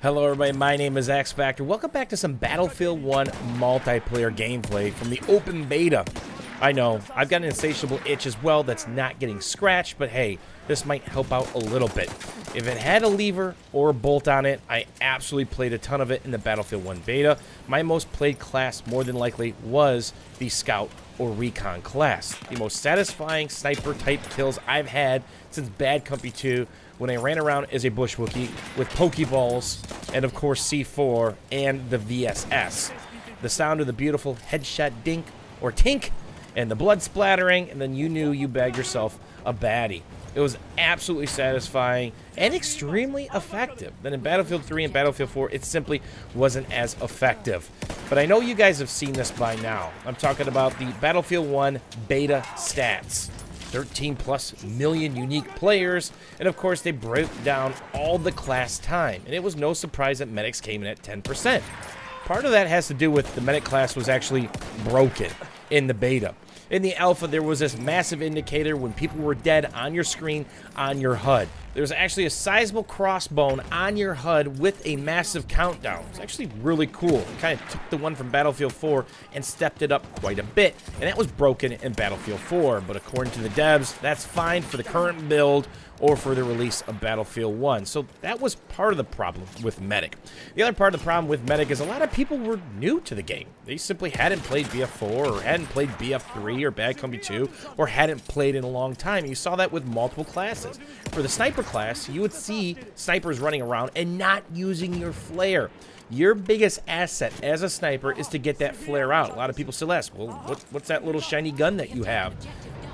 Hello everybody, my name is X Factor. Welcome back to some Battlefield 1 multiplayer gameplay from the open beta. I know, I've got an insatiable itch as well that's not getting scratched, but hey, this might help out a little bit. If it had a lever or a bolt on it, I absolutely played a ton of it in the Battlefield 1 beta. My most played class more than likely was the Scout or Recon class. The most satisfying sniper type kills I've had since Bad Company 2 when I ran around as a bush Wookiee with Pokeballs and of course C4 and the VSS. The sound of the beautiful headshot dink or tink and the blood splattering, and then you knew you bagged yourself a baddie. It was absolutely satisfying and extremely effective. Then in Battlefield 3 and Battlefield 4, it simply wasn't as effective. But I know you guys have seen this by now. I'm talking about the Battlefield 1 beta stats. 13 plus million unique players, and of course they broke down all the class time, and it was no surprise that medics came in at 10%. Part of that has to do with the medic class was actually broken in the beta. In the alpha, there was this massive indicator when people were dead on your screen, on your HUD. There was actually a sizable crossbone on your HUD with a massive countdown. It's actually really cool. It kind of took the one from Battlefield 4 and stepped it up quite a bit. And that was broken in Battlefield 4, but according to the devs, that's fine for the current build or for the release of Battlefield 1. So that was part of the problem with Medic. The other part of the problem with Medic is a lot of people were new to the game. They simply hadn't played BF4 or hadn't played BF3 or Bad Company 2 or hadn't played in a long time. You saw that with multiple classes. For the sniper class, you would see snipers running around and not using your flare. Your biggest asset as a sniper is to get that flare out. A lot of people still ask, well, what's that little shiny gun that you have?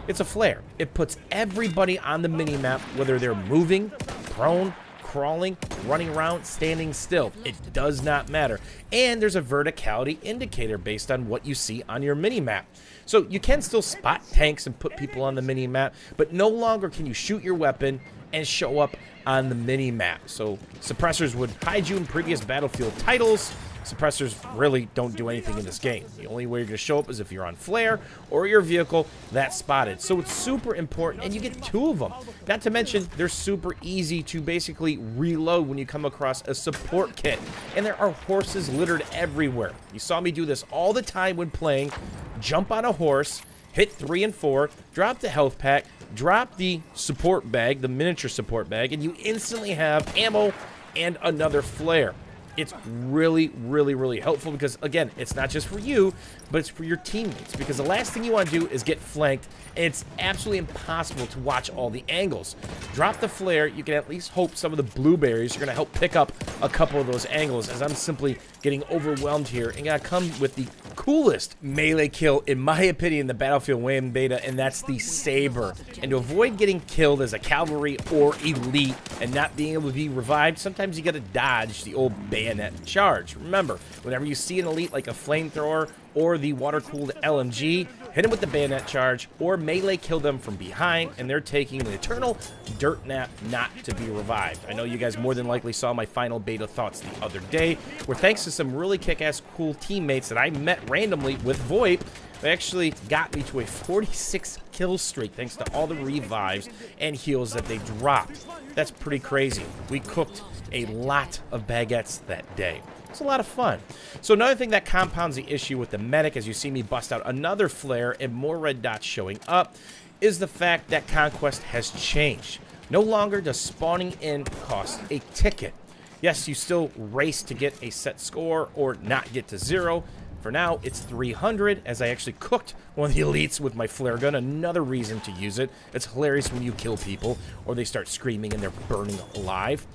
It's a flare. It puts everybody on the minimap, whether they're moving, prone, crawling, running around, standing still. It does not matter. And there's a verticality indicator based on what you see on your minimap. So you can still spot tanks and put people on the minimap, but no longer can you shoot your weapon and show up on the minimap. So suppressors would hide you in previous Battlefield titles. Suppressors really don't do anything in this game. The only way you're going to show up is if you're on flare or your vehicle that's spotted. So it's super important, and you get two of them. Not to mention, they're super easy to basically reload when you come across a support kit. And there are horses littered everywhere. You saw me do this all the time when playing. Jump on a horse, hit 3 and 4, drop the health pack, drop the support bag, the miniature support bag, and you instantly have ammo and another flare. It's really, really, really helpful because, again, it's not just for you, but it's for your teammates. Because the last thing you want to do is get flanked, and it's absolutely impossible to watch all the angles. Drop the flare, you can at least hope some of the blueberries are going to help pick up a couple of those angles, as I'm simply getting overwhelmed here and going to come with the coolest melee kill, in my opinion, in the Battlefield 1 beta, and that's the Saber. And to avoid getting killed as a cavalry or elite and not being able to be revived, sometimes you got to dodge the old bayonet charge. Remember, whenever you see an elite like a flamethrower or the water-cooled LMG, hit them with the bayonet charge or melee kill them from behind, and they're taking an eternal dirt nap not to be revived. I know you guys more than likely saw my final beta thoughts the other day, where thanks to some really kick-ass cool teammates that I met randomly with VoIP, they actually got me to a 46 kill streak thanks to all the revives and heals that they dropped. That's pretty crazy. We cooked a lot of baguettes that day. It's a lot of fun. So another thing that compounds the issue with the medic, as you see me bust out another flare and more red dots showing up, is the fact that Conquest has changed. No longer does spawning in cost a ticket. Yes, you still race to get a set score or not get to 0. For now, it's 300, as I actually cooked one of the elites with my flare gun. Another reason to use it. It's hilarious when you kill people or they start screaming and they're burning alive.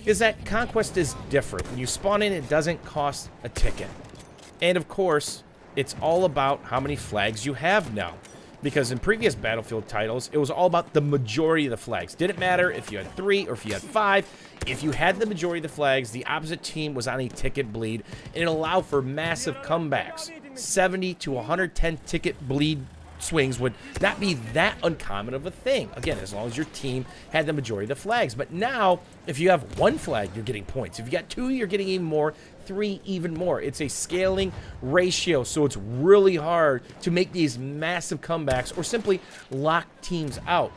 Is that Conquest is different. When you spawn in, it doesn't cost a ticket. And of course, it's all about how many flags you have now. Because in previous Battlefield titles, it was all about the majority of the flags. Didn't matter if you had 3 or if you had 5. If you had the majority of the flags, the opposite team was on a ticket bleed, and it allowed for massive comebacks. 70 to 110 ticket bleed swings would not be that uncommon of a thing. Again, as long as your team had the majority of the flags. But now, if you have 1 flag, you're getting points. If you got 2, you're getting even more. 3, even more. It's a scaling ratio, so it's really hard to make these massive comebacks or simply lock teams out.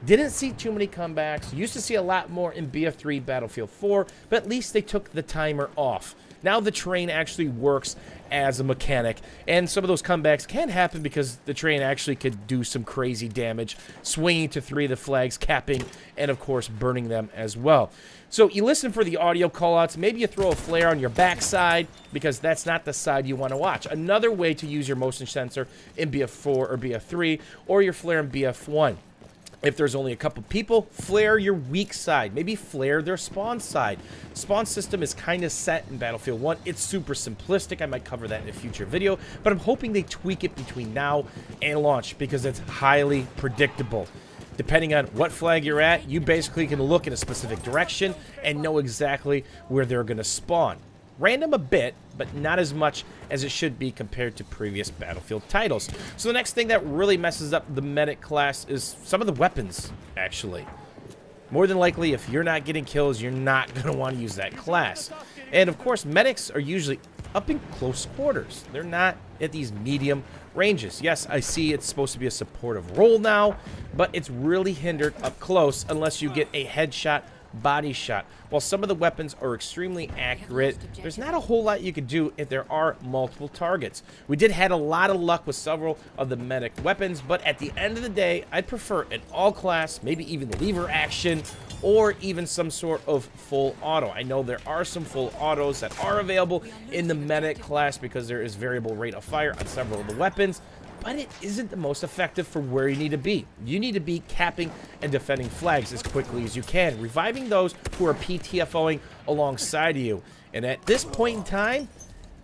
Didn't see too many comebacks. Used to see a lot more in BF3 Battlefield 4, but at least they took the timer off. Now the train actually works as a mechanic, and some of those comebacks can happen because the train actually could do some crazy damage, swinging to 3 of the flags, capping, and of course burning them as well. So you listen for the audio callouts. Maybe you throw a flare on your backside because that's not the side you want to watch. Another way to use your motion sensor in BF4 or BF3, or your flare in BF1. If there's only a couple people, flare your weak side. Maybe flare their spawn side. Spawn system is kind of set in Battlefield 1. It's super simplistic. I might cover that in a future video, but I'm hoping they tweak it between now and launch because it's highly predictable. Depending on what flag you're at, you basically can look in a specific direction and know exactly where they're going to spawn. Random a bit, but not as much as it should be compared to previous Battlefield titles. So the next thing that really messes up the medic class is some of the weapons, actually. More than likely, if you're not getting kills, you're not going to want to use that class. And of course, medics are usually up in close quarters. They're not at these medium ranges. Yes, I see it's supposed to be a supportive role now, but it's really hindered up close unless you get a headshot, body shot. While some of the weapons are extremely accurate, there's not a whole lot you can do if there are multiple targets. We did have a lot of luck with several of the medic weapons, but at the end of the day, I'd prefer an all-class, maybe even lever action, or even some sort of full auto. I know there are some full autos that are available in the medic class because there is variable rate of fire on several of the weapons, but it isn't the most effective for where you need to be. You need to be capping and defending flags as quickly as you can, reviving those who are PTFOing alongside of you. And at this point in time,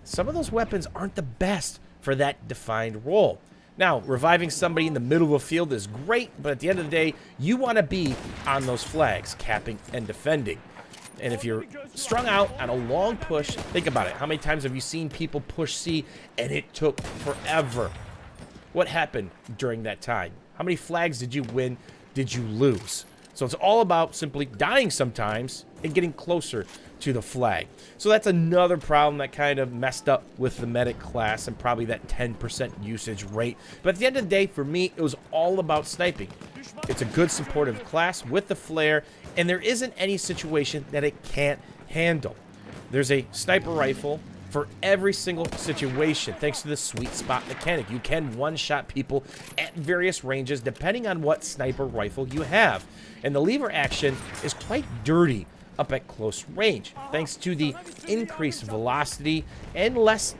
some of those weapons aren't the best for that defined role. Now, reviving somebody in the middle of a field is great, but at the end of the day, you want to be on those flags, capping and defending. And if you're strung out on a long push, think about it. How many times have you seen people push C and it took forever? What happened during that time? How many flags did you win? Did you lose? So it's all about simply dying sometimes and getting closer to the flag. So that's another problem that kind of messed up with the medic class and probably that 10% usage rate. But at the end of the day, for me, it was all about sniping. It's a good supportive class with the flare, and there isn't any situation that it can't handle. There's a sniper rifle for every single situation, thanks to the sweet spot mechanic. You can one-shot people at various ranges depending on what sniper rifle you have. And the lever action is quite dirty up at close range, thanks to the increased velocity and less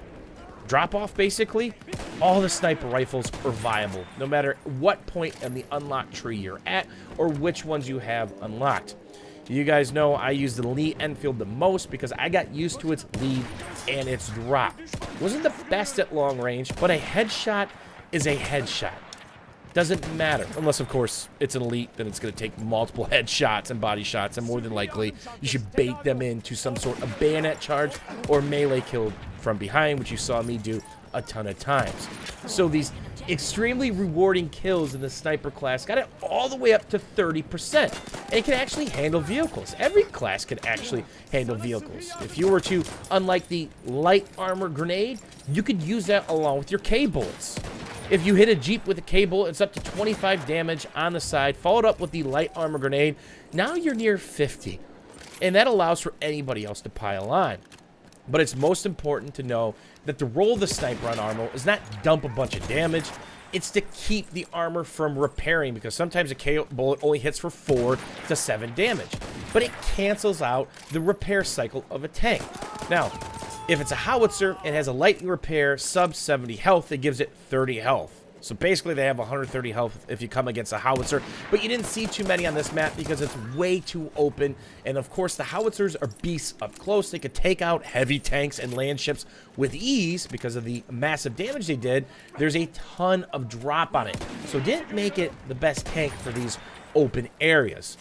drop-off. Basically, all the sniper rifles are viable, no matter what point in the unlocked tree you're at or which ones you have unlocked. You guys know I use the Lee Enfield the most because I got used to its lead and its drop. Wasn't the best at long range, but a headshot is a headshot. Doesn't matter. Unless, of course, it's an elite, then it's going to take multiple headshots and body shots, and more than likely, you should bait them into some sort of bayonet charge or melee kill from behind, which you saw me do a ton of times. So these extremely rewarding kills in the sniper class got it all the way up to 30%. And it can actually handle vehicles. Every class can actually handle vehicles. If you were to, unlike the light armor grenade, you could use that along with your K-bullets. If you hit a Jeep with a K-bullet, it's up to 25 damage on the side, followed up with the light armor grenade. Now you're near 50. And that allows for anybody else to pile on. But it's most important to know that the role of the sniper on armor is not dump a bunch of damage. It's to keep the armor from repairing, because sometimes a K bullet only hits for 4 to 7 damage. But it cancels out the repair cycle of a tank. Now, if it's a howitzer, it has a lightning repair, sub 70 health, it gives it 30 health. So basically they have 130 health if you come against a howitzer, but you didn't see too many on this map because it's way too open. And of course the howitzers are beasts up close. They could take out heavy tanks and land ships with ease because of the massive damage they did. There's a ton of drop on it, so it didn't make it the best tank for these open areas.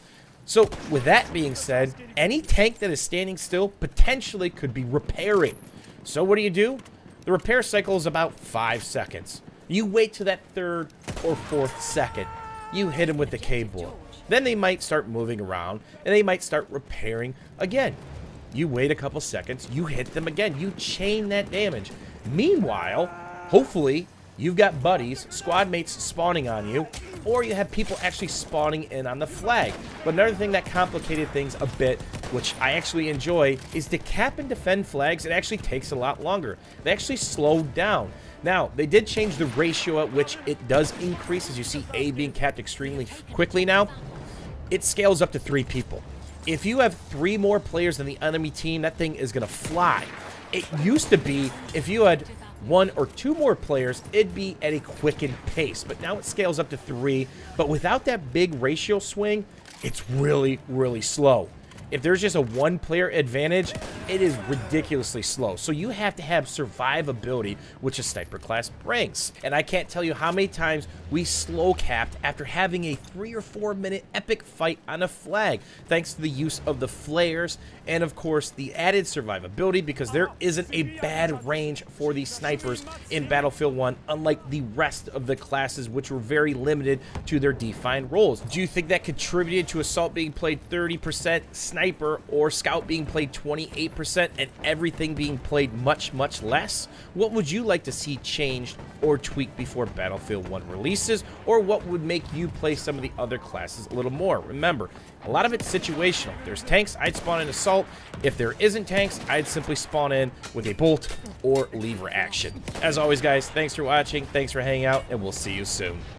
So with that being said, any tank that is standing still potentially could be repairing. So what do? The repair cycle is about 5 seconds. You wait to that 3rd or 4th second. You hit them with the K-bullet. Then they might start moving around, and they might start repairing again. You wait a couple seconds. You hit them again. You chain that damage. Meanwhile, hopefully, you've got buddies, squad mates spawning on you, or you have people actually spawning in on the flag. But another thing that complicated things a bit, which I actually enjoy, is to cap and defend flags. It actually takes a lot longer. They actually slowed down. Now, they did change the ratio at which it does increase. As you see A being capped extremely quickly now, it scales up to 3 people. If you have 3 more players than the enemy team, that thing is going to fly. It used to be if you had 1 or 2 more players, it'd be at a quickened pace. But now it scales up to 3. But without that big ratio swing, it's really, really slow. If there's just a 1-player advantage, it is ridiculously slow. So you have to have survivability, which a sniper class brings. And I can't tell you how many times we slow capped after having a 3 or 4 minute epic fight on a flag, thanks to the use of the flares and of course the added survivability, because there isn't a bad range for these snipers in Battlefield 1, unlike the rest of the classes, which were very limited to their defined roles. Do you think that contributed to Assault being played 30%, Sniper or Scout being played 28%, and everything being played much, much less? What would you like to see changed or tweaked before Battlefield 1 releases, or what would make you play some of the other classes a little more? Remember, a lot of it's situational. If there's tanks, I'd spawn in Assault. If there isn't tanks, I'd simply spawn in with a bolt or lever action. As always, guys, thanks for watching, thanks for hanging out, and we'll see you soon.